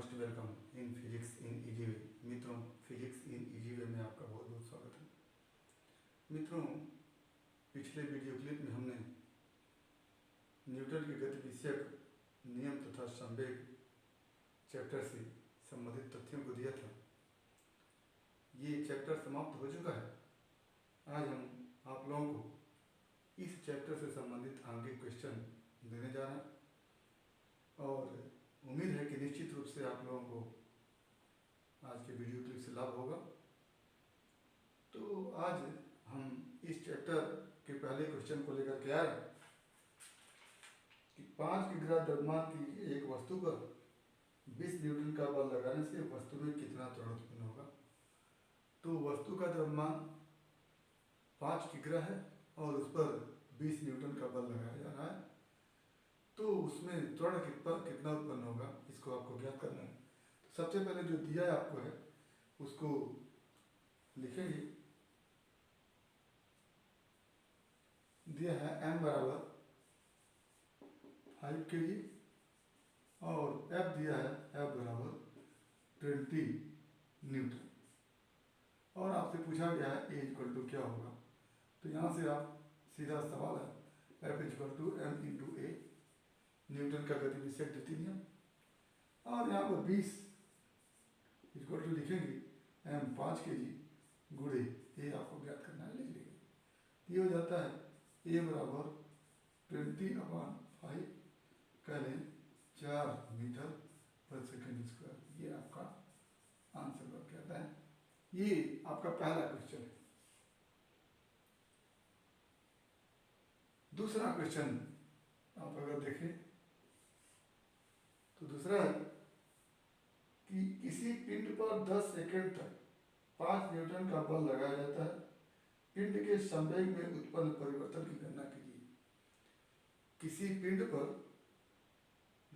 Most welcome in physics in easy way. मित्रों, physics in easy way में आपका बहुत बहुत स्वागत है। मित्रों, पिछले वीडियो क्लिप में हमने न्यूटन के गति विषयक नियम तथा संवेग चैप्टर से संबंधित तथ्यों को दिया था। ये चैप्टर समाप्त हो चुका है। आज हम आप लोगों को इस चैप्टर से संबंधित आगे क्वेश्चन देने जा रहे हैं और उम्मीद है कि निश्चित रूप से आप लोगों को आज के वीडियो क्लिप से लाभ होगा। तो आज हम इस चैप्टर के पहले क्वेश्चन को लेकर के आए कि 5 किग्रा द्रव्यमान की एक वस्तु पर 20 न्यूटन का बल लगाने से वस्तु में कितना त्वरण उत्पन्न होगा। तो वस्तु का द्रव्यमान 5 किग्रा है और उस पर 20 न्यूटन का बल लगाया जा रहा है, तो उसमें त्वरण कितना उत्पन्न होगा, इसको आपको ज्ञात करना है। तो सबसे पहले जो दिया है आपको है उसको लिखेंगे। दिया है m बराबर 5 kg और F दिया है F बराबर 20 न्यूटन और आपसे पूछा गया है A इक्वल टू क्या होगा। तो यहाँ से आप सीधा सवाल है F equal to m into A, Newton का गति विषयक द्वितीय नियम, और यहाँ पर 20 इक्वल टू लिखेंगे m 5 kg गुणे A आपको ज्ञात करना है, लिख लेंगे। ये हो जाता है A बराबर 20/5 कह लें 4 मीटर पर सेकेंड स्क्वायर। ये आपका आंसर बन कहता है। ये आपका पहला क्वेश्चन है। दूसरा क्वेश्चन आप अगर देखें तो दूसरा है कि किसी पिंड पर 10 सेकंड तक 5 न्यूटन का बल लगाया जाता है। पिंड के संवेग में उत्पन्न परिवर्तन की गणना कीजिए। किसी पिंड पर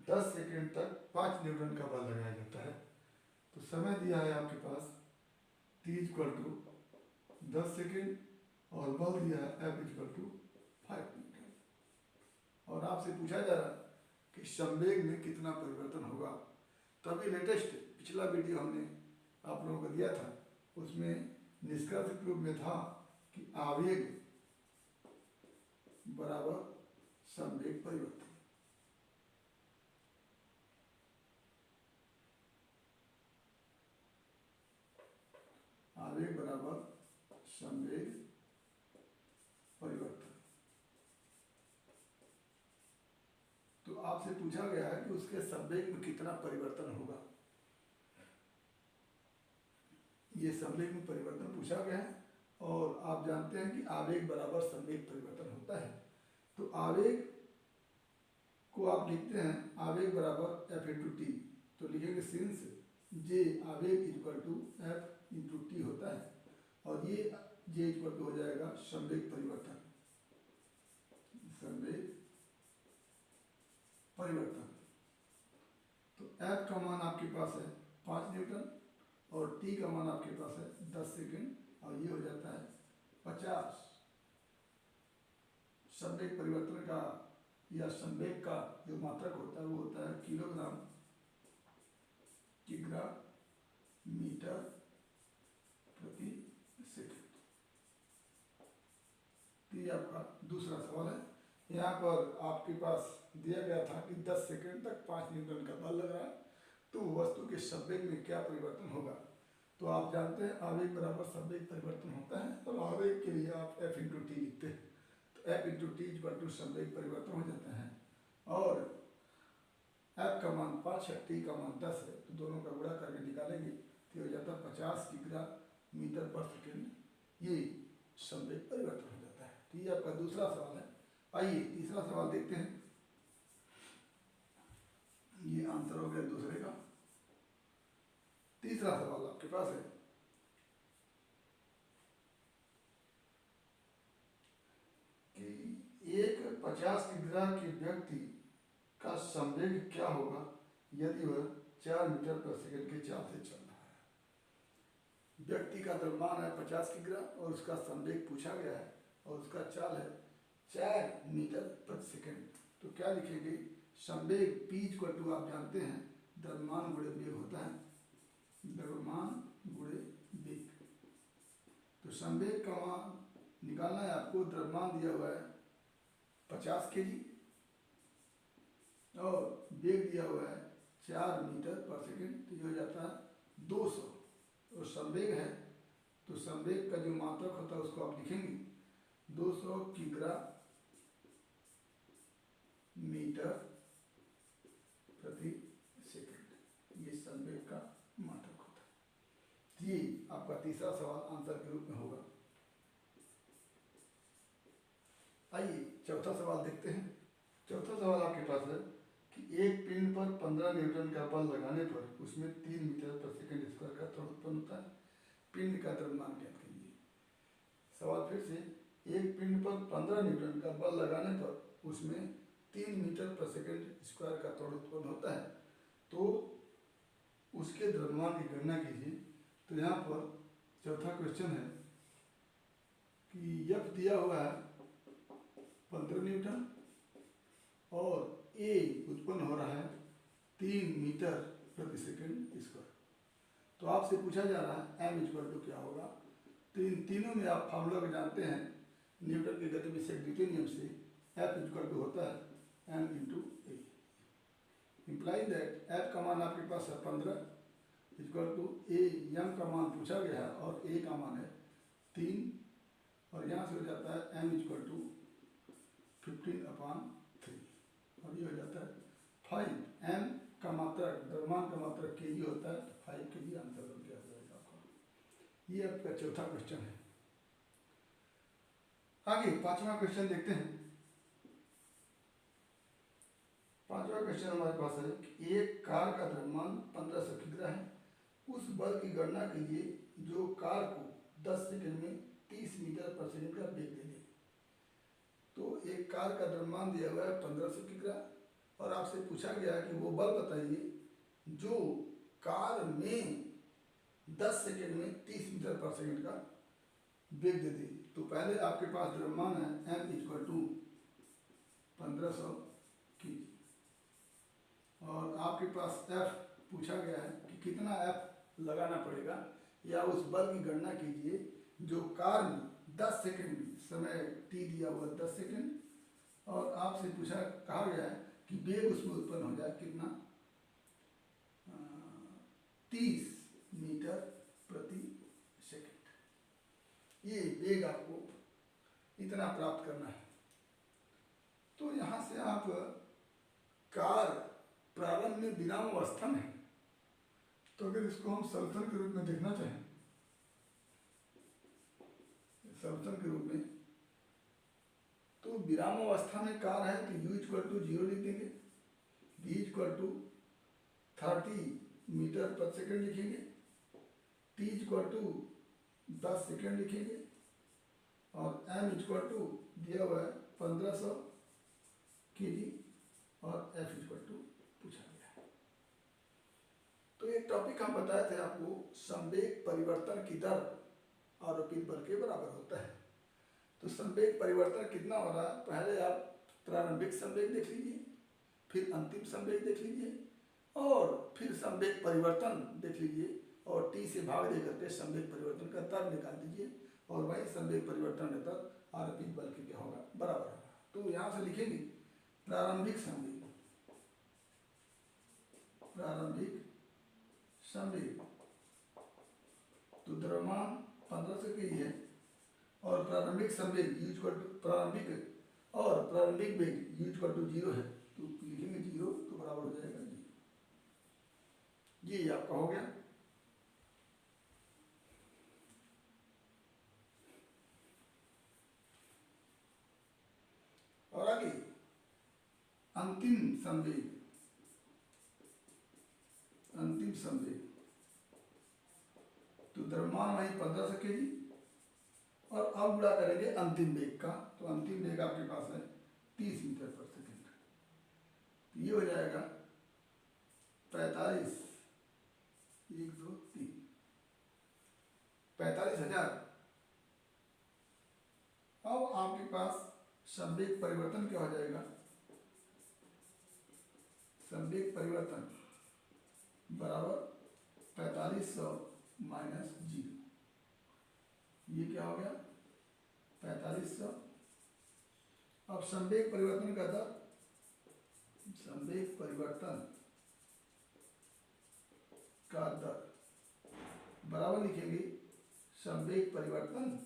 10 सेकंड तक 5 न्यूटन का बल लगाया जाता है। तो समय दिया है आपके पास t इक्वल टू 10 सेकेंड और बल दिया है F इक्वल टू 5 न्यूटन और आपसे पूछा जा रहा है कि संवेग में कितना परिवर्तन होगा। तो अभी लेटेस्ट पिछला वीडियो हमने आप लोगों को दिया था, उसमें निष्कर्ष के रूप में था कि आवेग बराबर संवेग परिवर्तन। आवेग बराबर संवेग परिवर्तन। तो आपसे पूछा गया है कि उसके संवेग में कितना परिवर्तन होगा। ये संवेग में परिवर्तन पूछा गया है और आप जानते हैं कि आवेग बराबर संवेग परिवर्तन होता है। तो आवेग को आप लिखते हैं आवेग बराबर F इंटू टी। तो लिखेंगे सिंस J आवेग equal to F into T होता है और ये J इक्वल टू हो जाएगा संवेग परिवर्तन। संवेग परिवर्तन। तो F का मान आपके पास है 5 न्यूटन और T का मान आपके पास है 10 सेकेंड और ये हो जाता है 50। संवेग परिवर्तन का या संवेग का जो मात्रक होता है वो होता है किलोग्राम किग्रा मीटर प्रति सेकेंड। ये आपका दूसरा सवाल है। यहाँ पर आपके पास दिया गया था कि 10 सेकंड तक 5 न्यूटन का बल लग रहा है, तो वस्तु के संवेग में क्या परिवर्तन होगा। तो आप जानते हैं आवेग बराबर संवेग परिवर्तन होता है और आवेग के लिए आप F इंटू टी लिखते हैं। तो F into T equal to संवेग परिवर्तन हो जाता है और F का मान 5 है, T का मान 10 है, तो दोनों का गुणा करके निकालेंगे तो हो जाता है 50 किग्रा मीटर पर सेकेंड। ये संवेग परिवर्तन हो जाता है। तो ये आपका दूसरा सवाल है। आइए तीसरा सवाल देखते हैं। ये आंसर हो गया दूसरे का। तीसरा सवाल आपके पास है कि एक 50 किग्रा के व्यक्ति का संवेग क्या होगा यदि वह 4 मीटर पर सेकंड के चाल से चल रहा है। व्यक्ति का द्रव्यमान है 50 किग्रा और उसका संवेग पूछा गया है और उसका चाल है 4 मीटर प्रति सेकंड। तो क्या लिखेंगे, संवेग P इक्वल टू आप जानते हैं द्रव्यमान गुणे वेग होता है, द्रव्यमान गुणे वेग। तो संवेग का मान निकालना है आपको। द्रव्यमान दिया हुआ है 50 kg और वेग दिया हुआ है 4 मीटर पर सेकेंड, तो ये हो जाता है 200। और संवेग है तो संवेग का जो मात्रक होता है उसको आप लिखेंगे 200 किग्रा मीटर प्रति सेकंड, ये संवेग का मात्रक होता है। ये आपका तीसरा सवाल आंसर के रूप में होगा। आइए चौथा सवाल देखते हैं। चौथा सवाल आपके पास है कि एक पिंड पर 15 न्यूटन का बल लगाने पर उसमें 3 मीटर पर सेकंड स्क्वायर का त्वरण उत्पन्न होता है। पिंड का द्रव्यमान ज्ञात कीजिए। सवाल फिर से, एक पिंड पर 15 न्यूटन का बल लगाने पर उसमें 3 मीटर पर सेकंड स्क्वायर का त्वरण उत्पन्न होता है, तो उसके द्रव्यमान की गणना कीजिए। तो यहाँ पर चौथा क्वेश्चन है कि F दिया हुआ है 15 न्यूटन और A उत्पन्न हो रहा है 3 मीटर प्रति सेकंड स्क्वायर। तो आपसे पूछा जा रहा है m इक्वल टू क्या होगा। तो इन तीनों में आप फार्मूला को जानते हैं न्यूटन के गतिविषयक द्वितीय नियम से। F इक्वल टू होता है m into A, imply that F का मान आपके पास है 15 इक्वल टू A, m का मान पूछा गया है और A का मान है 3, और यहाँ से हो जाता है m इक्वल टू 15/3 और ये हो जाता है 5। m का मात्रक, द्रव्यमान का मात्रक kg होता है, 5 kg आंसर बन गया आपका। ये आपका चौथा क्वेश्चन है। आगे पांचवा क्वेश्चन देखते हैं। पांचवा क्वेश्चन हमारे पास है कि एक कार का द्रव्यमान 1500 किग्रा है, उस बल की गणना कीजिए जो कार को 10 सेकंड में 30 मीटर पर सेकंड का वेग दे दे। तो एक कार का द्रव्यमान दिया हुआ है 1500 किग्रा और आपसे पूछा गया है कि वो बल बताइए जो कार में 10 सेकंड में 30 मीटर पर सेकंड का वेग दे दे। तो पहले आपके पास द्रव्यमान है m इक्वल टू 1500 kg और आपके पास F पूछा गया है कि कितना F लगाना पड़ेगा, या उस बल की गणना कीजिए जो कार में 10 सेकंड में, समय t दिया हुआ 10 सेकंड, और आपसे कहा गया है कि वेग उसमें उत्पन्न हो जाए कितना, 30 मीटर प्रति सेकंड। ये वेग आपको इतना प्राप्त करना है। तो यहाँ से आप कार प्रारंभ में विराम अवस्था में है, तो अगर इसको हम सल्फर के रूप में देखना चाहें, सल्फर के रूप में, तो विराम अवस्था में कार है तो u इक्वल टू 0 लिख देंगे, v इक्वल टू 30 मीटर पर सेकंड लिखेंगे, t इक्वल टू 10 सेकंड लिखेंगे और m इक्वल टू दिया हुआ है 1500 kg और f इक्वल टू पूछा गया है। तो एक टॉपिक हम बताए थे आपको, संवेग परिवर्तन की दर आरोपित बल के बराबर होता है। तो संवेग परिवर्तन कितना हो रहा है, पहले आप प्रारंभिक संवेग देख लीजिए, फिर अंतिम संवेग देख लीजिए और फिर संवेग परिवर्तन देख लीजिए और t से भाग दे करके संवेग परिवर्तन का दर निकाल दीजिए और वही संवेग परिवर्तन का दर आरोपित बल के क्या होगा, बराबर होगा। तो यहाँ से लिखेंगे प्रारंभिक संवेग, प्रारंभिक संवेग, तो द्रव्यमान 1500 kg है और प्रारंभिक संवेग u इक्वल टू प्रारंभिक और प्रारंभिक वेग u इक्वल टू 0 है, तो लिखेंगे 0 तो बराबर हो जाएगा 0। ये आपका हो गया। और आगे अंतिम संवेग, अंतिम संवेग, तो द्रव्यमान वही 1500 kg और अब गुणा करेंगे अंतिम वेग का, तो अंतिम वेग आपके पास है 30 मीटर पर सेकंड, तो ये हो जाएगा 45 1 2 3 45,000। अब आपके पास संवेग परिवर्तन क्या हो जाएगा, संवेग परिवर्तन बराबर 4500 माइनस 0। ये क्या हो गया 4500। अब संवेग परिवर्तन का दर, संवेग परिवर्तन का दर बराबर लिखेंगे संवेग परिवर्तन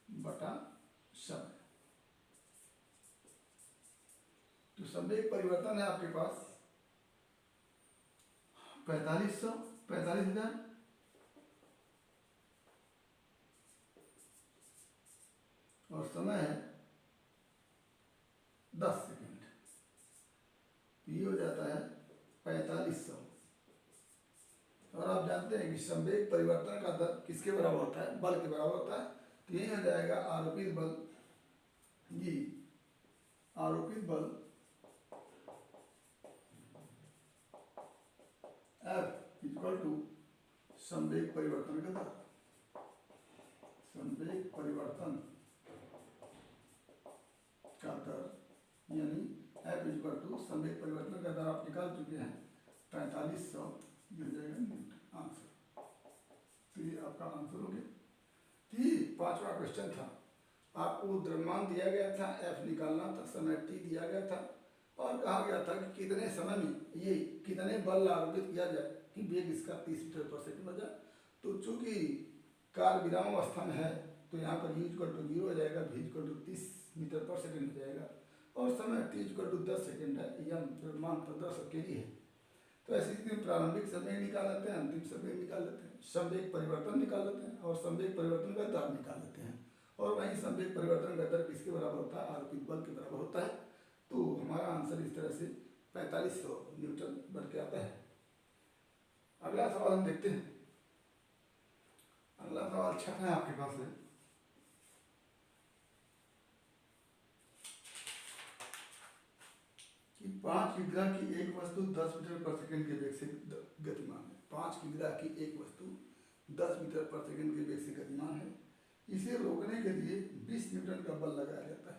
बटा समय। तो संवेग परिवर्तन है आपके पास 4500, 45,000, और समय है 10 सेकेंड। तो ये हो जाता है 4500। और आप जानते हैं कि संवेग परिवर्तन का दर किसके बराबर होता है, बल के बराबर होता है। तो यही हो जाएगा आरोपित बल, ये आरोपित बल F इक्वल टू संवेग परिवर्तन का दर। संवेग परिवर्तन का दर यानी F इक्वल टू संवेग परिवर्तन का दर आप निकाल चुके हैं 4500, ये हो जाएगा न्यूटन आंसर। तो ये आपका आंसर हो गया। कि 5वां क्वेश्चन था, आपको द्रव्यमान दिया गया था, F निकालना था, समय t दिया गया था और कहा गया था कि कितने समय में ये कितने बल आरोपित किया जाए कि वेग इसका 30 मीटर पर सेकंड हो जाए। तो चूंकि कार विराम अवस्था में है तो यहाँ पर u इक्वल टू 0 हो जाएगा, v इक्वल टू 30 मीटर पर सेकंड हो जाएगा और समय t इक्वल टू 10 सेकंड है, यम द्रव्यमान 1500 केजी है। तो ऐसी स्थिति में प्रारंभिक समय निकाल लेते हैं, अंतिम समय निकाल लेते हैं, संवेग परिवर्तन निकाल लेते हैं और संवेग परिवर्तन का दर निकाल लेते हैं। और वहीं संवेग परिवर्तन का दर किसके बराबर होता है, आरोपित बल के बराबर होता है। तो हमारा आंसर इस तरह से 4500 न्यूटन बन के आता है। अगला सवाल हम देखते हैं। अगला सवाल अच्छा है आपके पास है, कि 5 विग्रह की एक वस्तु 10 मीटर पर सेकंड के वेग से गतिमान है। 5 विग्रह की एक वस्तु 10 मीटर पर सेकंड के वेग से गतिमान है। इसे रोकने के लिए 20 न्यूटन का बल लगाया जाता है।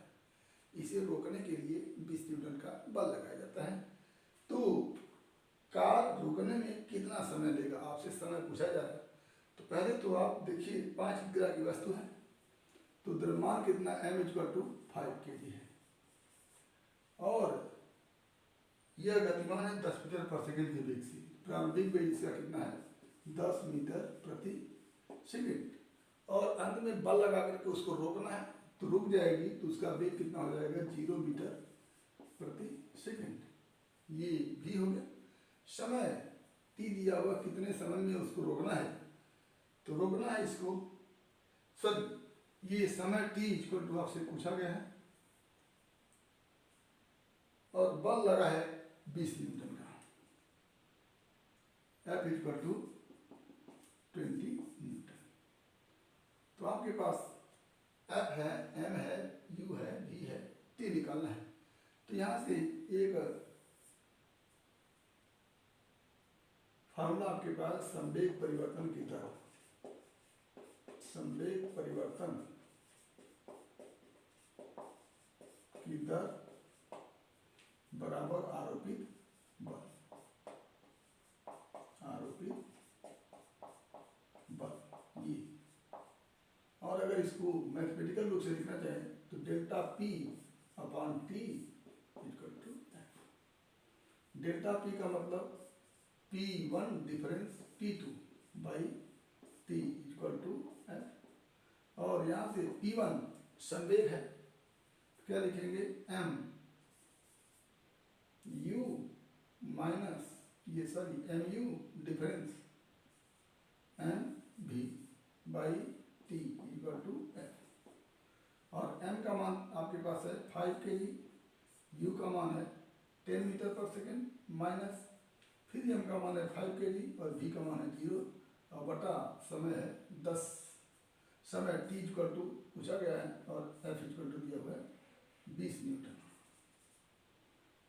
इसे रोकने के लिए 20 न्यूटन का बल लगाया जाता है। तो कार रुकने में कितना समय लेगा, आपसे समय पूछा जा रहा है। तो पहले तो आप देखिए 5 विग्रह की वस्तु है तो द्रव्यमान कितना m इक्वल टू 5 kg है और यह गतिमान है 10 मीटर पर सेकंड के वेग से। प्रारंभिक वेग इसका कितना है 10 मीटर प्रति सेकंड और अंत में बल लगा करके उसको रोकना है तो रुक जाएगी तो उसका वेग कितना हो जाएगा 0 मीटर प्रति सेकंड। ये भी हो गया। समय t दिया हुआ कितने समय में उसको रोकना है, तो रोकना है इसको, सॉरी ये समय t इक्वल टू आपसे पूछा गया है और बल लगा है 20 न्यूटन का, F इक्वल टू 20 न्यूटन। तो आपके पास F है, M है, U है, V है, T निकालना है। तो यहां से एक फार्मूला आपके पास संवेग परिवर्तन की दर, संवेग परिवर्तन की दर बराबर आरोपित बल, आरोपित बल ये। और अगर इसको मैथमेटिकल रूप से लिखना चाहें तो delta P upon T equal to F। Delta P का मतलब P1 difference P2 by T equal to F। और यहाँ से P1 संवेग है तो क्या लिखेंगे M U माइनस ये sorry MU difference M V by T equal to F। और M का मान आपके पास है 5 kg, U का मान है 10 मीटर पर सेकेंड माइनस फिर M का मान है 5 kg और V का मान है 0 और बटा समय है 10। समय t इक्वल टू पूछा गया है और F इक्वल टू दिया हुआ है 20 न्यूटन।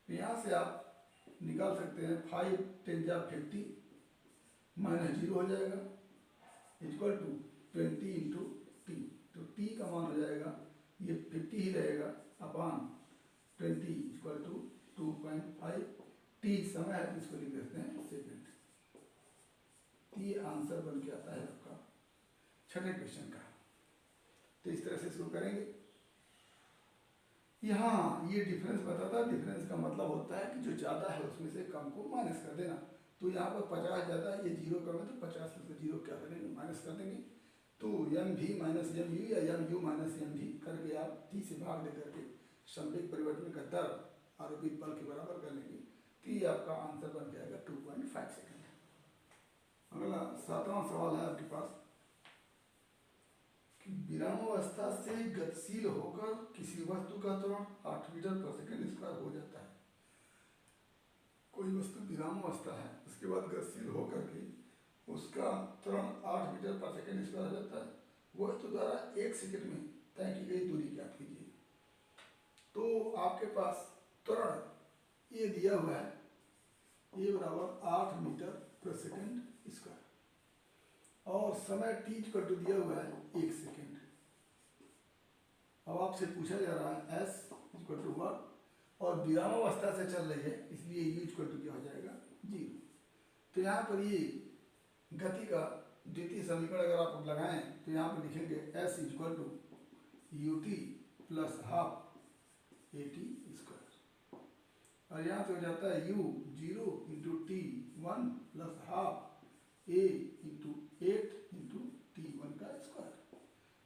तो यहाँ से आप निकाल सकते हैं 5 10 जा 50 माइनस 0 हो जाएगा इक्वल टू 20 इंटू टी। तो t का मान हो जाएगा ये 50 ही रहेगा अपॉन 20 इक्वल टू 2.5, टी समय है इसको लिख देते हैं सेकेंड। ये आंसर बन के आता है आपका छठे क्वेश्चन का। तो इस तरह से इसको करेंगे। यहाँ ये डिफरेंस बताता है, डिफरेंस का मतलब होता है कि जो ज़्यादा है उसमें से कम को माइनस कर देना। तो यहाँ पर 50 ज़्यादा है, ये 0 कम है, तो 50 में से 0 क्या करेंगे, माइनस कर देंगे। तो M V minus M U या M U minus M V करके आप टी से भाग दे करके संवेग परिवर्तन का दर आरोपित बल के बराबर कर लेंगे। तो ये आपका आंसर बन जाएगा 2.5 सेकेंड। अगला 7वां सवाल है आपके पास कि विरामावस्था से गतिशील होकर किसी वस्तु का त्वरण 8 मीटर पर सेकेंड स्क्वायर हो जाता है। कोई वस्तु विरामावस्था है, उसके बाद गतिशील होकर के उसका त्वरण 8 मीटर पर सेकेंड स्क्वायर हो जाता है। वस्तु द्वारा 1 सेकेंड में तय की गई दूरी ज्ञात कीजिए। तो आपके पास त्वरण ये दिया हुआ है, ये बराबर 8 मीटर पर सेकेंड स्क्वायर, और समय t इक्वल टू दिया हुआ है 1 सेकेंड। अब आपसे पूछा जा रहा है s इक्वल टू 1 और विरामावस्था से चल रही है, इसलिए u इक्वल टू क्या हो जाएगा 0। तो यहाँ पर ये गति का द्वितीय समीकरण अगर आप लगाएं तो यहाँ पर लिखेंगे s equal to U T plus half A T square, और यहाँ से हो जाता है u 0 into T 1 plus half A into 8 into T 1 का स्क्वायर,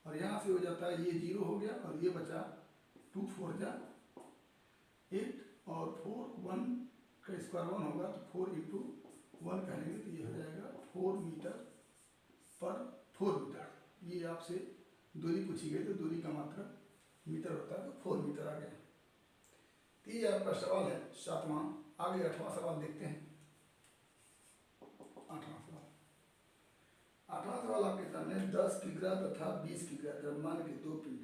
और यहाँ से हो जाता है ये 0 हो गया और ये बचा 2 4 जा 8 और 4 1 का स्क्वायर 1 होगा, तो 4 इंटू 1 करेंगे तो ये हो जाएगा 4 मीटर पर 4 मीटर। ये आपसे दूरी पूछी गई तो दूरी का मात्रा मीटर होता है, तो 4 मीटर आ गया। तो ये आपका सवाल है 7वां। आगे 8वां सवाल देखते हैं। 8वां सवाल आपके सामने 10 किग्रा तथा 20 किग्रा द्रव्यमान के दो पिंड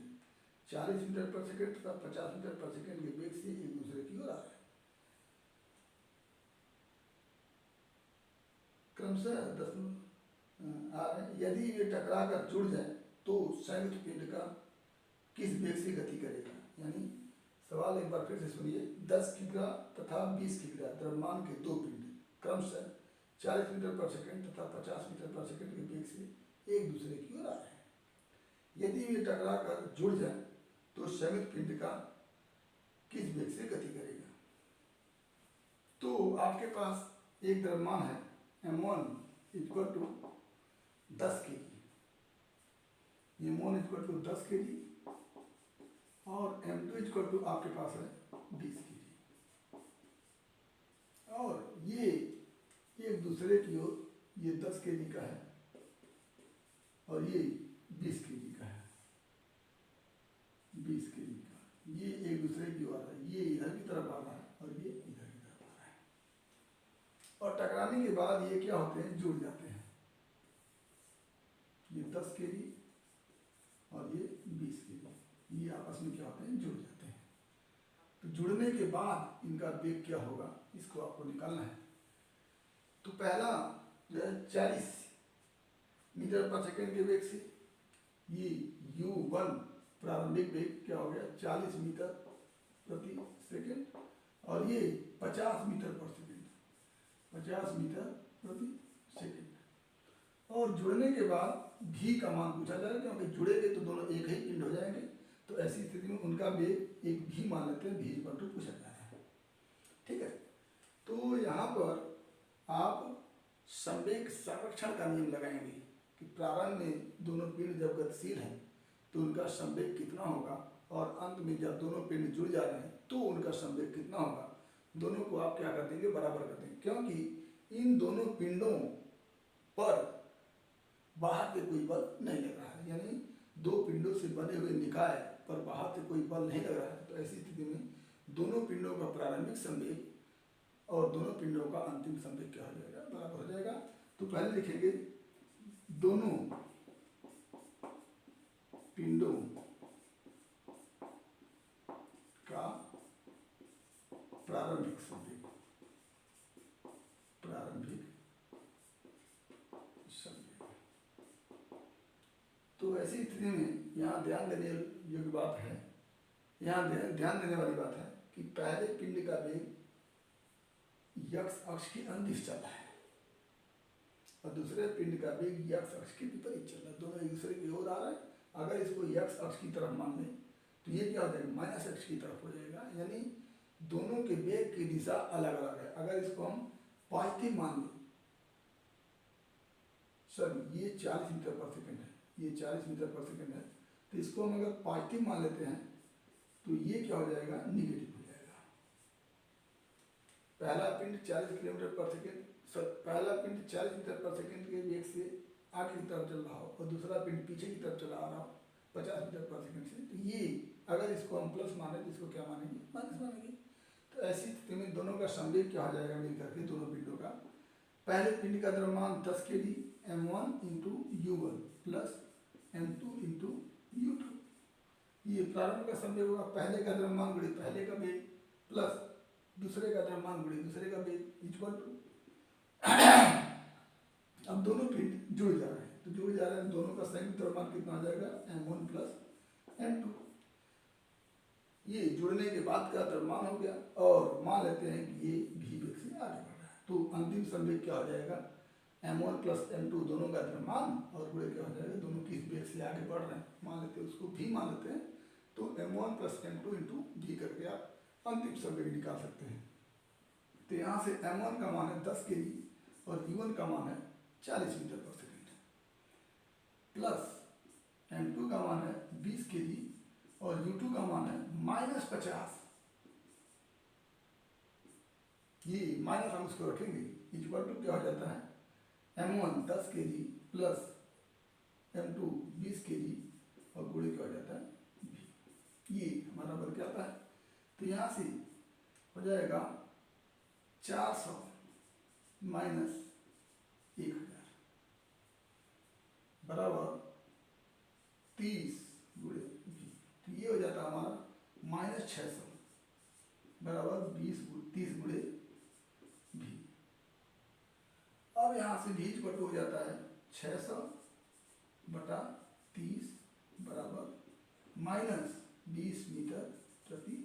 40 मीटर पर सेकेंड तथा 50 मीटर पर सेकेंड के वेग से एक दूसरे की ओर आ रहे हैं। क्रमशः यदि वे टकरा कर जुड़ जाए तो संयुक्त पिंड का किस वेग से गति करेगा। यानी सवाल एक बार फिर से सुनिए। 10 किग्रा तथा 20 किग्रा द्रव्यमान के दो पिंड क्रमशः 40 मीटर पर सेकेंड तथा 50 मीटर पर सेकेंड के वेग से एक दूसरे की ओर आ रहे हैं। यदि वे टकरा कर जुड़ जाए तो संयुक्त पिंड का किस वेग से गति करेगा। तो आपके पास एक द्रव्यमान है m1 इक्वल टू 10 के जी, m1 इक्वल टू 10 के जी, और m2 इक्वल टू आपके पास है 20 के जी, और ये एक दूसरे की ओर ये 10 के जी का है और ये 20 के जी का है, 20 के जी का, ये एक दूसरे की ओर आ रहा है, ये इधर की तरफ आ रहा है और ये इधर की तरफ आ रहा है, और टकराने के बाद ये क्या होते हैं, जुड़ जाते हैं। ये 10 के जी और ये 20 के जी, ये आपस में क्या होते हैं, जुड़ जाते हैं। तो जुड़ने के बाद इनका वेग क्या होगा, इसको आपको निकालना है। तो पहला जो है 40 मीटर पर सेकेंड के वेग से ये u1 प्रारंभिक वेग क्या हो गया 40 मीटर प्रति सेकेंड, और ये 50 मीटर पर सेकेंड, 50 मीटर प्रति सेकेंड। और जुड़ने के बाद भी का मान पूछा जाएगा, क्योंकि जुड़ेंगे तो दोनों एक ही पिंड हो जाएंगे, तो ऐसी स्थिति में उनका वेग एक भी मान लेते हैं, भी इक्वल टू पूछा जा रहा है। ठीक है, तो यहाँ पर आप संवेग संरक्षण का नियम लगाएंगे कि प्रारंभ में दोनों पिंड जब गतिशील हैं तो उनका संवेग कितना होगा, और अंत में जब दोनों पिंड जुड़ जा रहे हैं तो उनका संवेग कितना होगा। दोनों को आप क्या कर देंगे, बराबर कर देंगे, क्योंकि इन दोनों पिंडों पर बाहर से कोई बल नहीं लग रहा है, यानी दो पिंडों से बने हुए निकाय पर बाहर से कोई बल नहीं लग रहा है। तो ऐसी स्थिति में दोनों पिंडों का प्रारंभिक संवेग और दोनों पिंडों का अंतिम संवेग क्या हो जाएगा, बराबर हो जाएगा। तो पहले लिखेंगे दोनों पिंडों का प्रारंभिक संवेग, प्रारंभिक संवेग। तो ऐसी स्थिति में यहाँ ध्यान देने योग्य बात है, यहाँ ध्यान देने वाली बात है कि पहले पिंड का वेग x अक्ष की अनुदिश चल रहा है और दूसरे पिंड का वेग x अक्ष के विपरीत चल रहा है, दोनों एक दूसरे की ओर आ रहा है। अगर इसको x अक्ष की तरफ मान लें तो ये क्या हो जाएगा, माइनस एक्स की तरफ हो जाएगा, यानी दोनों के वेग की दिशा अलग अलग है। अगर इसको हम पॉजिटिव मान लें, सर ये 40 मीटर पर सेकेंड है, ये 40 मीटर पर सेकेंड है, तो इसको हम अगर पॉजिटिव मान लेते हैं तो ये क्या हो जाएगा, निगेटिव हो जाएगा। पहला पिंड 40 किलोमीटर पर सेकेंड, सर पहला पिंड 40 मीटर पर सेकेंड के वेग से आगे की तरफ चल रहा हो और दूसरा पिंड पीछे की तरफ चला आ रहा हो 50 मीटर पर सेकेंड से, तो ये अगर इसको हम प्लस माने तो इसको क्या मानेंगे, माइनस मानेंगे। तो ऐसी स्थिति में दोनों का संवेग क्या हो जाएगा मिल करके, दोनों पिंडों का। पहले पिंड का द्रव्यमान 10 kg m1 into u1 plus m2 into u2, ये प्रारंभ का संवेग होगा। पहले का द्रव्यमान गुणे पहले का वेग प्लस दूसरे का द्रव्यमान गुणे दूसरे का वेग इक्वल टू, अब दोनों पिंड जुड़ जा रहे हैं, तो जुड़ जा रहे हैं, दोनों का संयुक्त द्रव्यमान कितना हो जाएगा, m1 प्लस m2। ये जुड़ने के बाद का द्रव्यमान हो गया और मान लेते हैं कि ये भी वेग से आगे बढ़ रहा है, तो अंतिम संवेग क्या हो जाएगा, m1 प्लस m2 दोनों का द्रव्यमान और गुणे क्या हो जाएगा, दोनों किस वेग से आगे बढ़ रहे हैं मान लेते हैं, उसको भी मान लेते हैं, तो m1 प्लस m2 इंटू भी करके आप अंतिम संवेग निकाल सकते हैं। तो यहाँ से m1 का मान है 10 kg और u1 का मान है 40 मीटर पर सेकेंड प्लस m2 का मान है 20 kg और u2 का मान है -50, ये माइनस हम उसको रखेंगे, इक्वल टू क्या हो जाता है, m1 10 kg plus m2 20 kg और गुणे क्या हो जाता है v, ये हमारा बन के आता है। तो यहाँ से हो जाएगा 400 माइनस 1000 बराबर 30 गुणे v, तो ये हो जाता है हमारा -600 बराबर 30 गुणे v। अब यहाँ से v इक्वल टू हो जाता है 600 बटा 30 बराबर -20 मीटर प्रति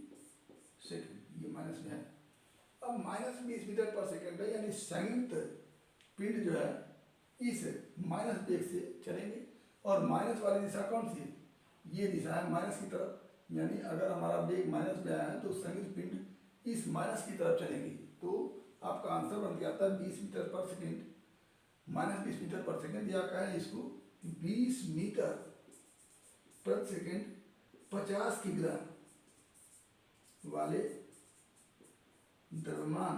सेकेंड, ये माइनस में है। अब -20 मीटर पर सेकेंड है, यानी संयुक्त पिंड जो है इस माइनस वेग से चलेंगे और माइनस वाली दिशा कौन सी है, ये दिशा है माइनस की तरफ, यानी अगर हमारा वेग माइनस में आया है तो संयुक्त पिंड इस माइनस की तरफ चलेंगे। तो आपका आंसर बन के आता है 20 मीटर पर सेकेंड, -20 मीटर पर सेकेंड, या कहें इसको 20 मीटर प्रति सेकेंड 50 किग्रा वाले द्रव्यमान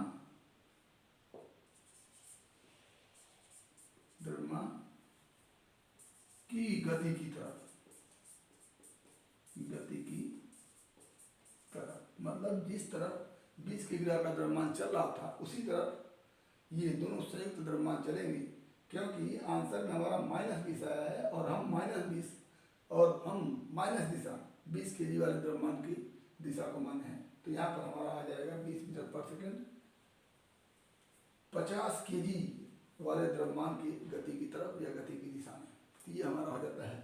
की गति की तरफ, मतलब जिस तरफ 20 किग्रा का द्रव्यमान चल रहा था उसी तरफ ये दोनों संयुक्त द्रव्यमान चलेंगे, क्योंकि आंसर में हमारा -20 आया है और हम माइनस दिशा 20 kg वाले द्रव्यमान की दिशा को माने हैं। तो यहाँ पर हमारा आ जाएगा 20 मीटर पर सेकेंड 50 kg वाले द्रव्यमान की गति की तरफ या गति की दिशा में। तो ये हमारा हो जाता है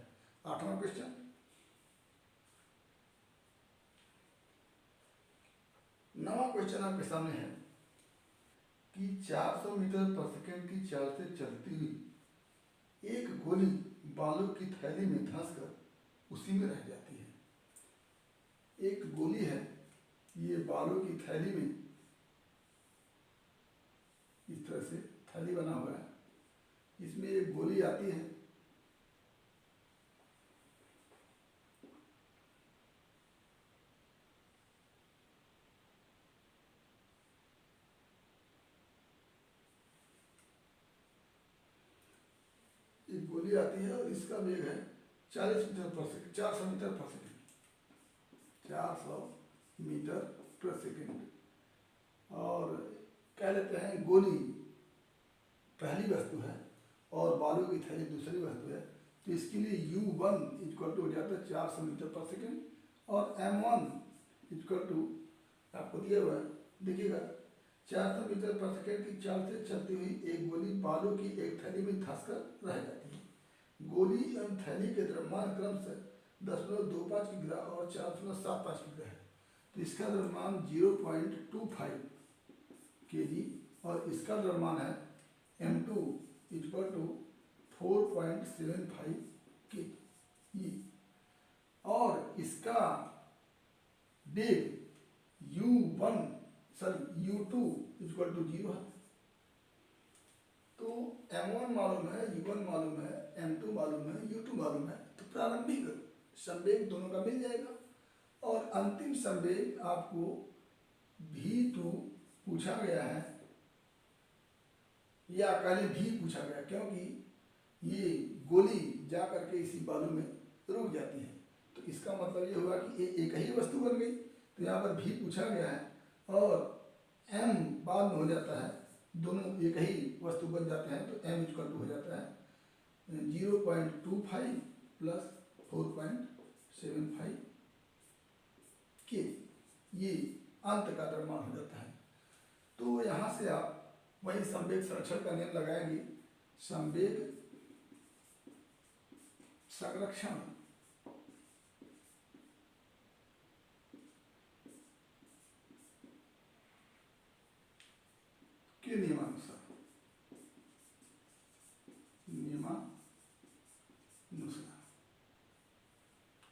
8वां क्वेश्चन। 9वां क्वेश्चन आपके सामने है कि 400 मीटर पर सेकेंड की चाल से चलती हुई एक गोली बालू की थैली में धंसकर उसी में रह जाती है। एक गोली है, ये बालू की थैली में इस तरह से थैली बना हुआ है, इसमें एक गोली आती है, एक गोली आती है और इसका वेग है 40 मीटर पर सेकेंड, 400 मीटर पर सेकेंड, 400 मीटर पर सेकेंड, और कह लेते हैं गोली पहली वस्तु है और बालू की थैली दूसरी वस्तु है। तो इसके लिए u1 इक्वल टू हो जाता है 400 मीटर पर सेकेंड और m1 इक्वल टू आपको दिया हुआ है, देखिएगा 400 मीटर पर सेकेंड की चाल से चलती हुई एक गोली बालू की एक थैली में धंसकर रह जाती है। गोली एवं थैली के द्रव्यमान क्रम से 0.25 किग्रा और 4.75 किग्रा है। तो इसका द्रव्यमान 0.25 kg और इसका द्रव्यमान है m2 इक्वल टू 4.75 के ई, और इसका वेग u2 इक्वल टू 0 है। तो m1 मालूम है, u1 मालूम है, m2 मालूम है, u2 मालूम है, तो प्रारंभिक संवेग दोनों का मिल जाएगा। और अंतिम संवेग आपको v2 पूछा गया है, या पहले v पूछा गया, क्योंकि ये गोली जा करके इसी बालू में रुक जाती है, तो इसका मतलब ये हुआ कि एक ही वस्तु बन गई। तो यहाँ पर v पूछा गया है और m बाद में हो जाता है, दोनों एक ही वस्तु बन जाते हैं, तो m इक्वल टू हो जाता है 0.25 प्लस 4.75 के, ये अंत का द्रव्यमान हो जाता है। तो यहाँ से आप वही संवेग संरक्षण का नियम लगाएंगे, संवेग संरक्षण के नियमानुसार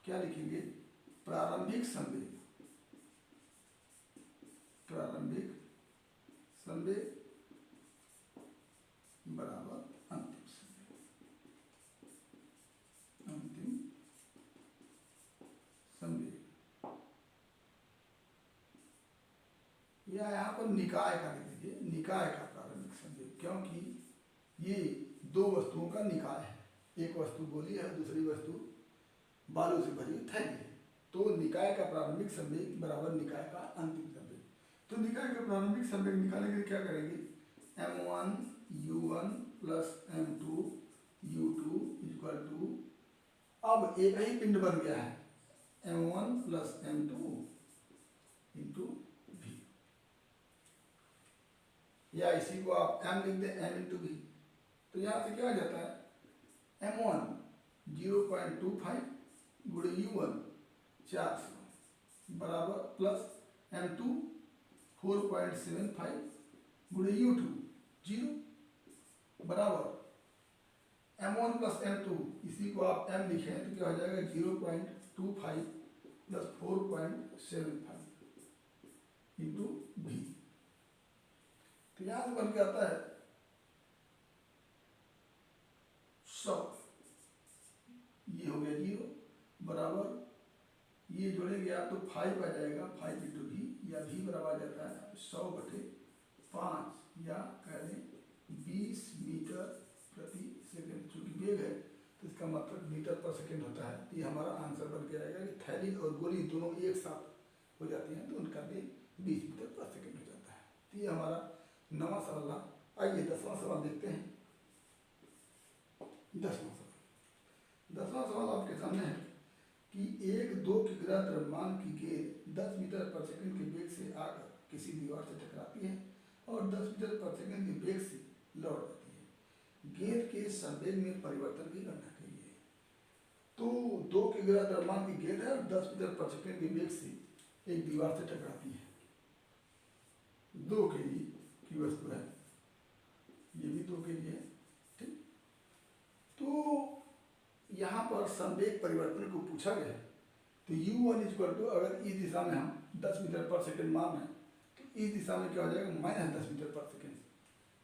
क्या लिखेंगे, प्रारंभिक संवेग बराबर अंतिम संवेग, या यहाँ पर निकाय का लिख दीजिए, निकाय का प्रारंभिक संवेग, क्योंकि ये दो वस्तुओं का निकाय है, एक वस्तु गोली है, दूसरी वस्तु बालू से भरी हुई थैली है। तो निकाय का प्रारंभिक संवेग बराबर निकाय का अंतिम संवेग। तो निकाय का प्रारंभिक संवेग निकालने के लिए क्या करेंगे, m1 u1 plus m2 u2 equal to, अब एक ही पिंड बन गया है, m1 plus m2 into v, या इसी को आप m लिख दें, m इंटू v। तो यहाँ से क्या हो जाता है, m1 0.25 गुणे u1 400 बराबर प्लस m2 4.75 गुणे u2 0 बराबर m1 प्लस m2, इसी को आप m लिखें तो क्या हो जाएगा 0.25 प्लस 4.75 इंटू v। तो यहाँ से बन के आता है 100, ये हो गया 0 बराबर, ये जोड़ेंगे आप तो 5 आ जाएगा, 5 इंटू v, या v बराबर आ जाता है 100/5, या कह दें 20 मीटर प्रति सेकंड। चूंकि वेग है तो इसका मतलब मीटर पर सेकंड होता है। तो ये हमारा आंसर बन के आएगा कि थैली और गोली दोनों एक साथ हो जाती हैं तो उनका वेग 20 मीटर पर सेकंड हो जाता है। तो ये हमारा 9वां सवाल था। आइए 10वां सवाल देखते हैं। 10वां सवाल आपके सामने है कि एक 2 किग्रा द्रव्यमान की गेंद 10 मीटर पर सेकंड के वेग से आकर किसी दीवार से टकराती है और 10 मीटर पर सेकंड के वेग से लौट जाती है। गेंद के संवेग में परिवर्तन की गणना कीजिए। तो 2 किग्रा द्रव्यमान की गेंद है और 10 मीटर पर सेकंड के वेग से एक दीवार से टकराती है। 2 kg की वस्तु है, ये भी 2 kg है, ठीक। तो यहाँ पर संवेग परिवर्तन को पूछा गया है। तो u1 इक्वल टू, अगर इस दिशा में हम 10 मीटर पर सेकंड मान रहे हैं तो इस दिशा में क्या हो जाएगा, -10 मीटर पर सेकंड।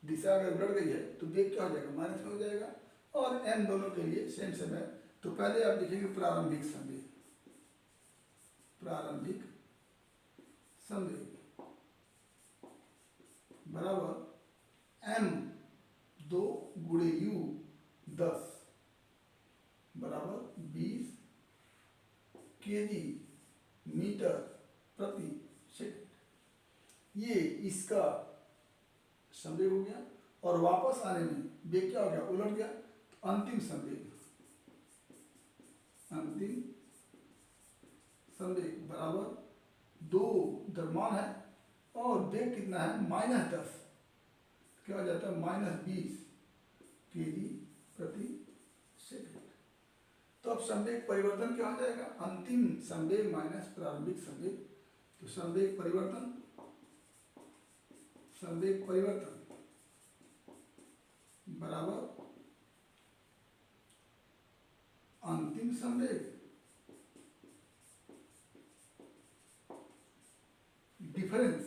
दिशा अगर उलट गई है तो वेग क्या हो जाएगा, माइनस में हो जाएगा। और n दोनों के लिए सेम सेम है। तो पहले आप लिखेंगे प्रारंभिक संवेग, बराबर m2 गुणे u 10 बराबर 20 kg मीटर प्रति सेकंड। ये इसका संवेग हो गया और वापस आने में वेग क्या हो गया, उलट गया। तो अंतिम संवेग बराबर 2 द्रव्यमान है और वेग कितना है, -10, क्या हो जाता है -20 kg प्रति सेकंड। तो अब संवेग परिवर्तन क्या हो जाएगा, अंतिम संवेग माइनस प्रारंभिक संवेग। तो संवेग परिवर्तन बराबर अंतिम संवेग डिफरेंस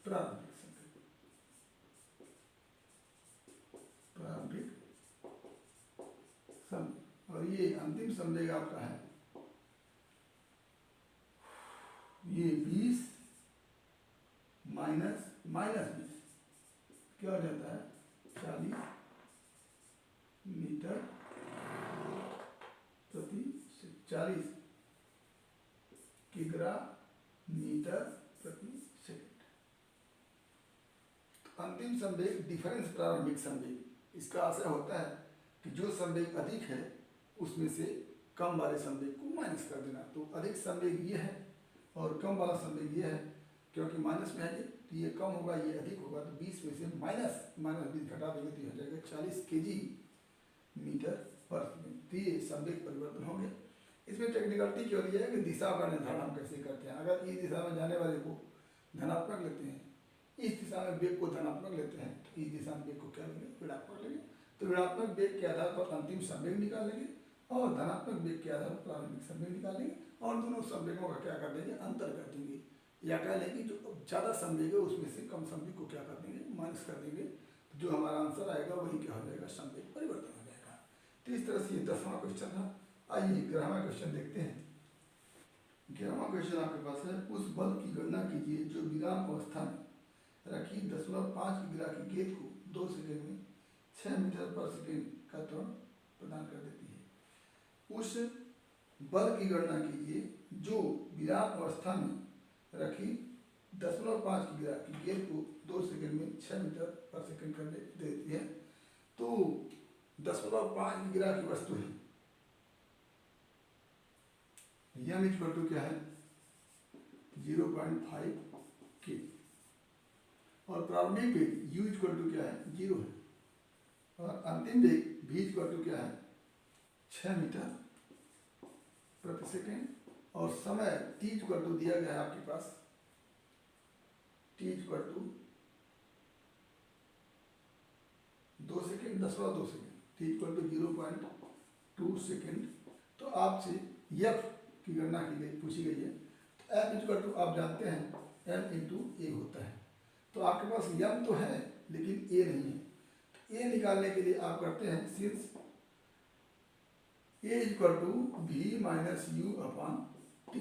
प्रारंभिक संवेग। प्रारंभिक संवेग और ये अंतिम संवेग आपका है ये 20 माइनस 20 क्या हो जाता है 40 मीटर प्रति 40 किग्रा मीटर प्रति सेकंड। तो अंतिम संवेग डिफरेंस प्रारंभिक संवेग, इसका आशय होता है कि जो संवेग अधिक है उसमें से कम वाले संवेग को माइनस कर देना। तो अधिक संवेग ये है और कम वाला संवेग ये है, क्योंकि माइनस में है तो ये कम होगा ये अधिक होगा, तो 20 में से माइनस 20 घटा देंगे तो हो जाएगा 40 kg मीटर पर सेकंड। तो ये संवेग परिवर्तन हो गया। इसमें टेक्निकलिटी क्यों दिया है कि दिशा का निर्धारण हम कैसे करते हैं। अगर इस दिशा में जाने वाले को धनात्मक लेते हैं, इस दिशा में वेग को धनात्मक लेते हैं, तो इस दिशा में वेग को क्या लेंगे ऋणात्मक लेंगे। तो ऋणात्मक वेग के आधार पर अंतिम संवेग निकालेंगे और धनात्मक वेग के आधार पर प्रारंभिक संवेग निकालेंगे और दोनों संवेगों का क्या कर देंगे अंतर कर देंगे, या कह लेंगे जो ज़्यादा संवेग है उसमें से कम संवेग को क्या कर देंगे माइनस कर देंगे। तो जो हमारा आंसर आएगा वही क्या हो जाएगा संवेग परिवर्तन हो जाएगा। तो इस तरह से ये 10वां क्वेश्चन था। आइए 11वां क्वेश्चन देखते हैं। 11वां क्वेश्चन आपके पास है, उस बल की गणना कीजिए जो विराम अवस्था में रखी 0.5 किग्रा की गेंद को 2 सेकंड में 6 मीटर पर सेकंड का त्वरण प्रदान कर देती है। उस बल की गणना कीजिए जो विराम अवस्था में रखी 0.5 किग्रा की गेंद को 2 सेकंड में 6 मीटर पर सेकंड कर देती है। तो 0.5 किग्रा की वस्तु है, यम इक्वल टू क्या है 0.5 के और प्रारंभिक वेग u इक्वल टू क्या है 0 है और अंतिम वेग v इक्वल टू क्या है 6 मीटर प्रति सेकेंड और समय t इक्वल टू दिया गया है आपके पास t equal to 2 second 10.2 second, t equal to 0.2 second. तो आपसे f की गणना की गई पूछी गई है। तो f इक्वल टू आप जानते हैं m इंटू ए होता है। तो आपके पास m तो है लेकिन a नहीं है। तो a निकालने के लिए आप करते हैं since a equal to v minus U upon T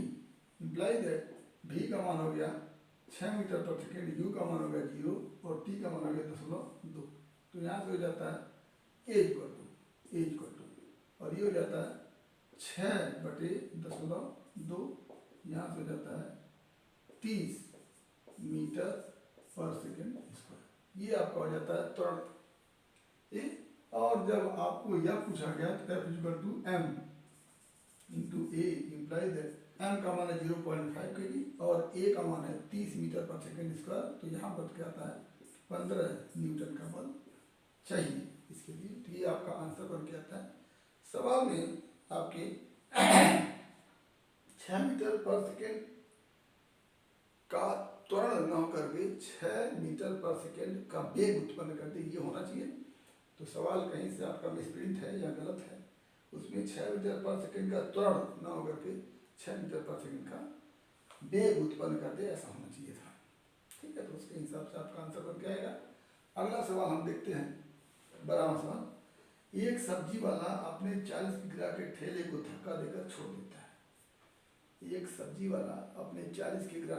imply that v का मान हो गया 6 मीटर पर सेकेंड, u का मान हो गया 0 और t का मान हो गया 0.2। तो यहाँ से हो जाता है a इक्वल टू और ये हो जाता है 6/0.2, यहाँ से हो जाता है 30 मीटर पर सेकेंड स्क्वायर। ये आपका हो जाता है त्वरण। और जब आपको यह पूछा गया तो f equal to m into A imply that m का मान है 0.5 kg और a का मान है 30 मीटर पर सेकेंड स्क्वायर। तो यहाँ पर क्या आता है 15 न्यूटन का बल चाहिए इसके लिए। तो ये आपका आंसर बन के आता है। सवाल में आपके 6 मीटर पर सेकेंड का त्वरण न होकर के 6 मीटर पर सेकेंड का वेग उत्पन्न करते ये होना चाहिए। तो सवाल कहीं से आपका मिसप्रिंट है या गलत है, उसमें 6 मीटर पर सेकेंड का त्वरण न होकर के 6 मीटर पर सेकेंड का वेग उत्पन्न कर दे ऐसा होना चाहिए था। ठीक है, तो उसके हिसाब से आपका आंसर बन के आएगा। अगला सवाल हम देखते हैं, 12वां सवाल। एक सब्जी वाला अपने 40 किग्रा के ठेले को धक्का देकर छोड़ देता है। एक सब्जी वाला अपने 40 किग्रा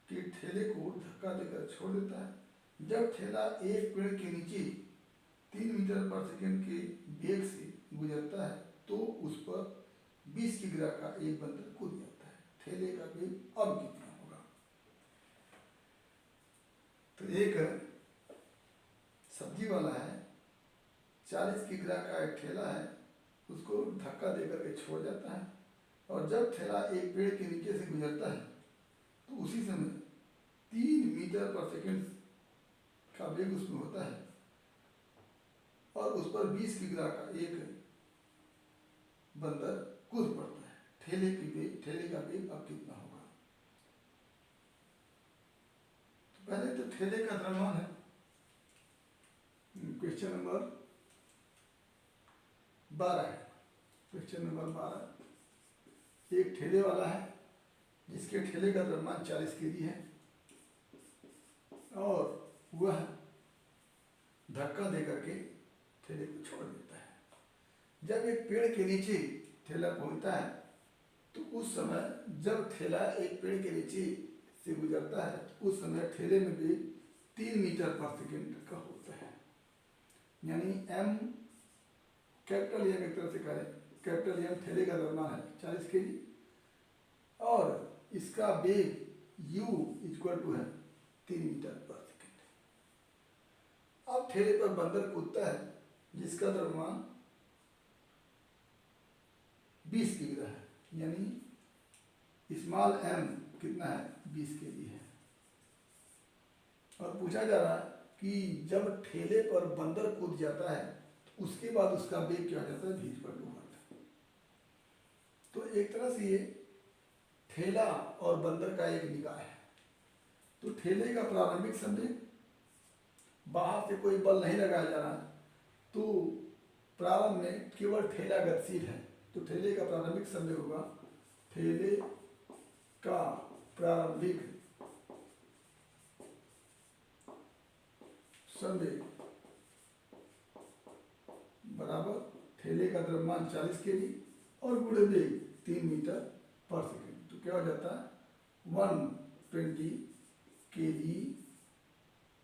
के ठेले को धक्का देकर छोड़ देता है। जब ठेला एक पेड़ के नीचे 3 मीटर पर सेकेंड के वेग से गुजरता है तो उस पर 20 किग्रा का एक बंदर कूद जाता है। ठेले का वेग अब कितना होगा। तो एक सब्जी वाला है, 40 किग्रा का एक ठेला है, उसको धक्का देकर के छोड़ जाता है और जब ठेला एक पेड़ के नीचे से गुजरता है तो उसी समय 3 मीटर पर सेकेंड का वेग उसमें होता है और उस पर 20 किग्रा का एक बंदर कूद पड़ता है। ठेले का वेग अब कितना होगा। तो पहले तो ठेले का द्रव्यमान है, क्वेश्चन नंबर 12 है। क्वेश्चन नंबर 12, एक ठेले वाला है जिसके ठेले का द्रव्यमान 40 केजी है और वह धक्का दे करके ठेले को छोड़ देता है। जब एक पेड़ के नीचे ठेला पहुंचता है तो उस समय जब ठेला एक पेड़ के नीचे से गुजरता है उस समय ठेले में भी 3 मीटर पर सेकेंड का होता है। यानी m, कैपिटल एम एक तरह से करें, कैपिटल एम ठेले का द्रव्यमान है 40 केजी और इसका वेग u इक्वल टू है 3 मीटर पर सेकेंड। अब ठेले पर बंदर कूदता है जिसका द्रव्यमान 20 किलो है, यानी स्मॉल m कितना है 20 केजी है। और पूछा जा रहा है कि जब ठेले पर बंदर कूद जाता है तो उसके बाद उसका वेग क्या हो जाता है, v इक्वल टू 1। तो एक तरह से ये ठेला और बंदर का एक निकाय है। तो ठेले का प्रारंभिक संवेग, बाहर से कोई बल नहीं लगाया जा रहा है तो प्रारंभ में केवल ठेला गतिशील है, तो ठेले का प्रारंभिक संवेग होगा, ठेले का प्रारंभिक संवेग बराबर ठेले का द्रव्यमान 40 केजी और गुणे वेग 3 मीटर पर सेकेंड। तो क्या हो जाता है 120 केजी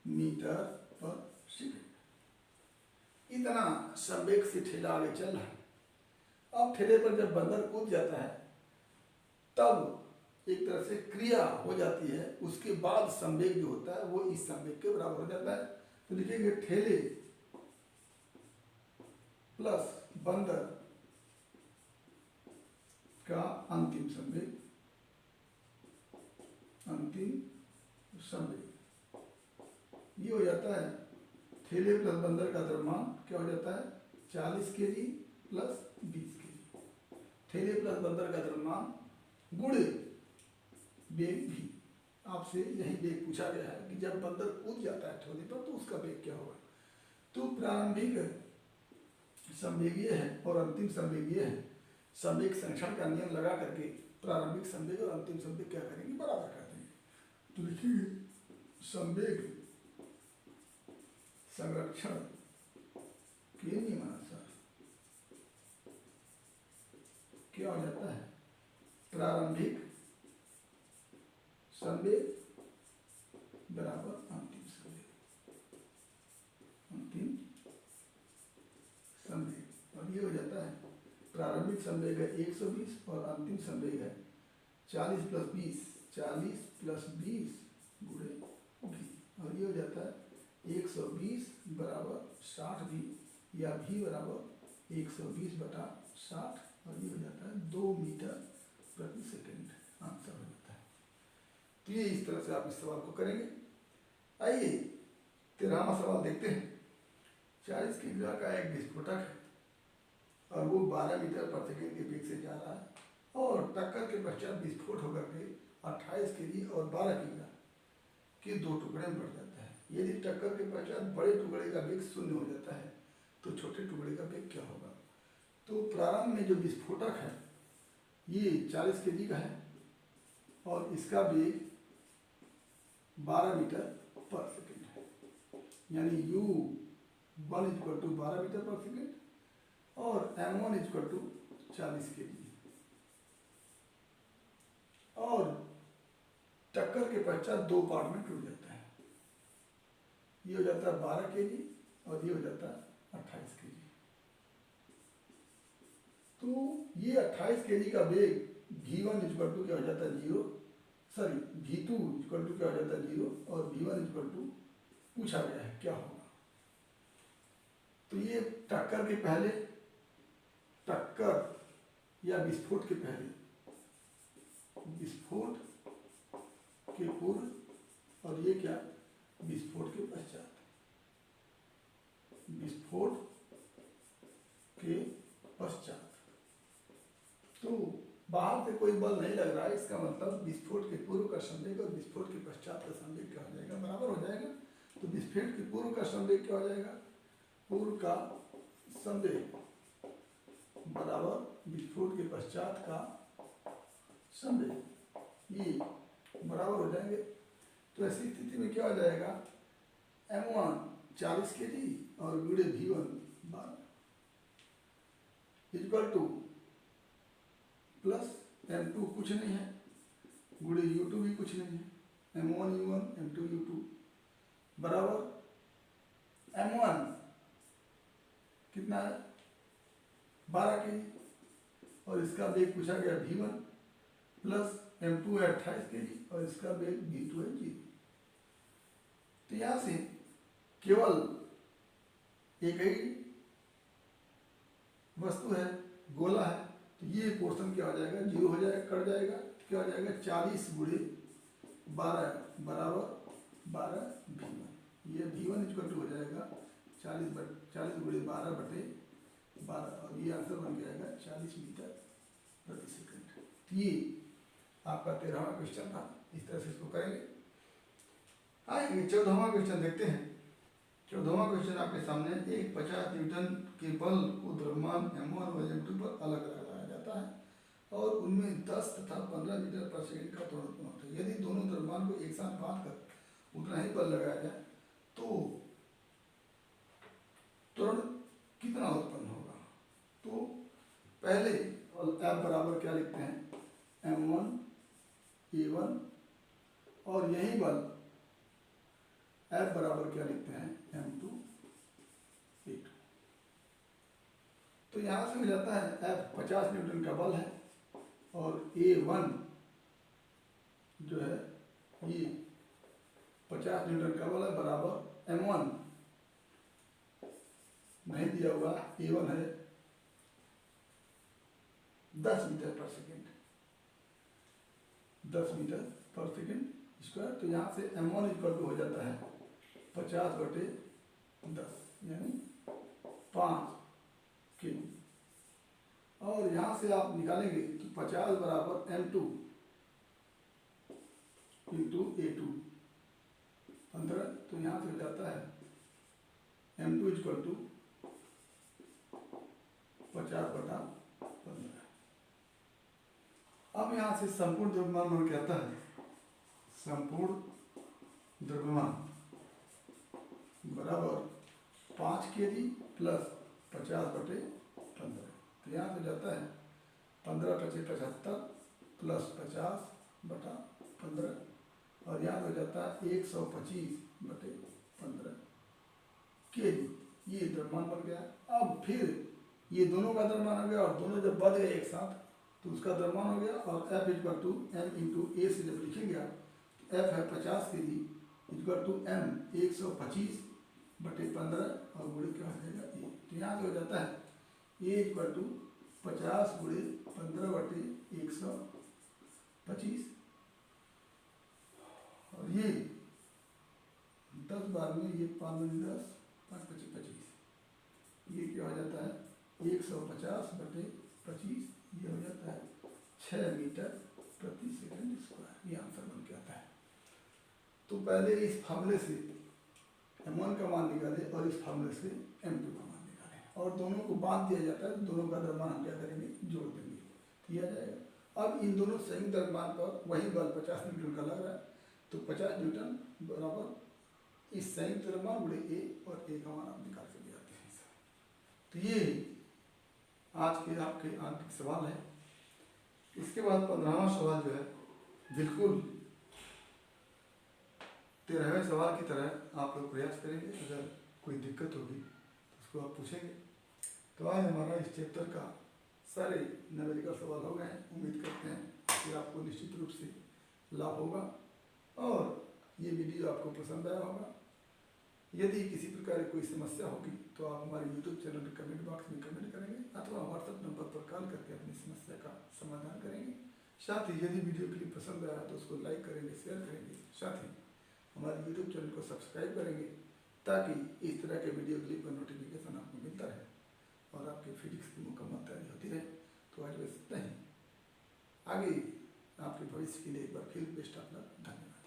मीटर पर सेकेंड। इतना संवेग से ठेला आगे चल रहा है। अब ठेले पर जब बंदर कूद जाता है तब एक तरह से क्रिया हो जाती है, उसके बाद संवेग जो होता है वो इस संवेग के बराबर हो जाता है। तो लिखेंगे ठेले प्लस बंदर का अंतिम संवेग, अंतिम संवेग ये हो जाता है ठेले प्लस बंदर का द्रव्यमान क्या हो जाता है 40 केजी प्लस 20 केजी। ठेले प्लस बंदर का द्रव्यमान गुणे वेग भी। आपसे यही वेग पूछा गया है कि जब बंदर कूद जाता है ठेले पर तो उसका वेग क्या होगा। तो प्रारंभिक संवेग ये है और अंतिम संवेग ये है। संवेग संरक्षण का नियम लगा करके प्रारंभिक संवेग और अंतिम संवेग क्या करेंगे, बराबर कर देंगे। तो लिखिए संवेग संरक्षण के नियमानुसार क्या हो जाता है, प्रारंभिक संवेग बराबर अंतिम संवेग, अंतिम संवेग। और ये हो जाता है प्रारंभिक संवेग है 120 और अंतिम संवेग है 40 प्लस 20, 40 प्लस 20 गुणे भी। और ये हो जाता है 120 बराबर 60 भी, या भी बराबर 120 बटा 60 और ये हो जाता है 2 मीटर प्रति सेकेंड आंसर हो जाता है। तो ये इस तरह से आप इस सवाल को करेंगे। आइए 13वां सवाल देखते हैं। 40 किलो का एक विस्फोटक है और वो 12 मीटर पर सेकेंड के वेग से जा रहा है और टक्कर के पश्चात विस्फोट होकर के 28 केजी और 12 किलो के 2 टुकड़े में बढ़ जाता है। यदि टक्कर के पश्चात बड़े टुकड़े का वेग 0 हो जाता है तो छोटे टुकड़े का वेग क्या होगा। तो प्रारंभ में जो विस्फोटक है ये 40 केजी का है और इसका वेग 12 मीटर पर सेकेंड है, यानी u1 इक्वल टू 12 मीटर पर सेकेंड और m1 इक्वल टू 40 केजी। और टक्कर के पश्चात 2 पार्ट में टूट जाता है। ये हो जाता है 12 केजी और ये हो जाता है 28 केजी। तो ये 28 केजी का वेग v1 इक्वल टू क्या हो जाता है 0, सॉरी v2 इक्वल टू क्या हो जाता है 0 और v1 इक्वल टू पूछा गया है क्या होगा। तो ये टक्कर के पहले, टक्कर या विस्फोट के पहले, विस्फोट के पूर्व और ये क्या विस्फोट के पश्चात, विस्फोट के पश्चात। तो बाहर से कोई बल नहीं लग रहा है, इसका मतलब विस्फोट के पूर्व का संवेग और विस्फोट के पश्चात का संवेग क्या हो जाएगा, बराबर हो जाएगा। तो विस्फोट के पूर्व का संवेग क्या हो जाएगा पूर्व का संवेग बराबर विस्फोट के पश्चात का संवेग, ये बराबर हो जाएंगे। तो ऐसी स्थिति में क्या हो जाएगा, m1 40 kg और गुणे v1 12 equal two plus m2 कुछ नहीं है, गुणे u2 भी कुछ नहीं है, m1 u1 m2 u2 बराबर m1 कितना है 12 kg और इसका वेग पूछा गया v1 प्लस m2 है 28 kg और इसका वेग v2 है 0। तो यहां से केवल एक ही वस्तु है, गोला है, तो ये पोर्शन क्या हो जाएगा, 0 हो जाएगा, कट जाएगा, क्या हो जाएगा 40 गुणे 12 बराबर 12 v1। ये v1 इक्वल टू हो जाएगा 40 गुणे 12 बटे 12 और ये आंसर बन जाएगा 40 मीटर प्रति सेकंड। ये आपका 13वां क्वेश्चन था, इस तरह से इसको करेंगे। आइए 14वां क्वेश्चन देखते हैं। 14वां क्वेश्चन आपके सामने, एक 50 न्यूटन के बल को द्रव्यमान m1 और m2 पर अलग अलग लगाया जाता है और उनमें 10 तथा 15 मीटर पर सेकंड का त्वरण उत्पन्न होता है। यदि दोनों द्रव्यमान को एक साथ बांध कर उतना ही बल लगाया जाए तो त्वरण कितना उत्पन्न होगा। तो पहले F बराबर क्या लिखते हैं, m1 a1 और यही बल F बराबर क्या लिखते हैं, m2 a2। तो यहां से हो जाता है F 50 न्यूटन का बल है और a1 जो है ये 50 न्यूटन का बल है बराबर m1 नहीं दिया हुआ, a1 है 10 मीटर पर सेकेंड, 10 मीटर पर सेकेंड स्क्वायर। तो यहाँ से m1 इक्वल टू हो जाता है 50 बटे 10 यानी 5 किलो और यहाँ से आप निकालेंगे तो 50 बराबर m2 इंटू a2 15। तो यहाँ से हो जाता है m2 इक्वल टू 50 बटा 15। अब यहाँ से संपूर्ण द्रव्यमान मान क्या आता है, संपूर्ण द्रव्यमान बराबर 5 kg प्लस 50 बटे 15। तो यहाँ से जाता है 15 × 75 प्लस 50 बटा 15 और यहाँ हो जाता है 125 बटे 15 kg। ये द्रव्यमान बन गया। अब फिर ये दोनों का द्रव्यमान हो गया और दोनों जब बढ़ गए एक साथ तो उसका द्रव्यमान हो गया और F equal to m into A से जब लिखेंगे आप तो F है 50 kg इक्वल टू m 125 बटे 15 और गुणे क्या हो जाएगा ए। तो यहाँ से हो जाता है ए इक्वल टू 50 गुणे 15 बटे 125 और ये 10 बार में ये 5 में 10 5 25 25 ये क्या हो जाता है 150 बटे 25 ये हो जाता है 6 मीटर प्रति सेकंड स्क्वायर। ये आंसर बन के आता है। तो पहले इस फार्मूले से m1 का मान निकाले और इस फार्मूले से m2 का मान निकाले और दोनों को बांध दिया जाता है। दोनों का द्रव्यमान हम क्या करेंगे, जोड़ देंगे, किया जाएगा। अब इन दोनों संयुक्त द्रव्यमान पर वही बल 50 न्यूटन का लग रहा है तो 50 न्यूटन बराबर इस संयुक्त द्रव्यमान गुणे ए और ए का मान आप निकाल के ले आते हैं। तो ये आज के आपके आंतरिक सवाल है। इसके बाद 15वां सवाल जो है बिल्कुल 13वें सवाल की तरह आप लोग प्रयास करेंगे। अगर कोई दिक्कत होगी तो उसको आप पूछेंगे। तो आज हमारा इस चैप्टर का सारे न्यूमेरिकल सवाल हो गए हैं। उम्मीद करते हैं कि आपको निश्चित रूप से लाभ होगा और ये वीडियो आपको पसंद आया होगा। यदि किसी प्रकार की कोई समस्या होगी तो आप हमारे YouTube चैनल के कमेंट बॉक्स में कमेंट करेंगे अथवा व्हाट्सएप नंबर पर कॉल करके अपनी समस्या का समाधान करेंगे। साथ ही यदि वीडियो क्लिप पसंद आया तो उसको लाइक करेंगे, शेयर करेंगे। साथ ही हमारे YouTube चैनल को सब्सक्राइब करेंगे ताकि इस तरह के वीडियो क्लिप का नोटिफिकेशन आपको मिलता रहे और आपके फिजिक्स की मुकम्मल तैयारी होती रहे। तो आज बस इतना ही। आगे आपके भविष्य के लिए एक बार फिर बेस्ट ऑफ लक। धन्यवाद।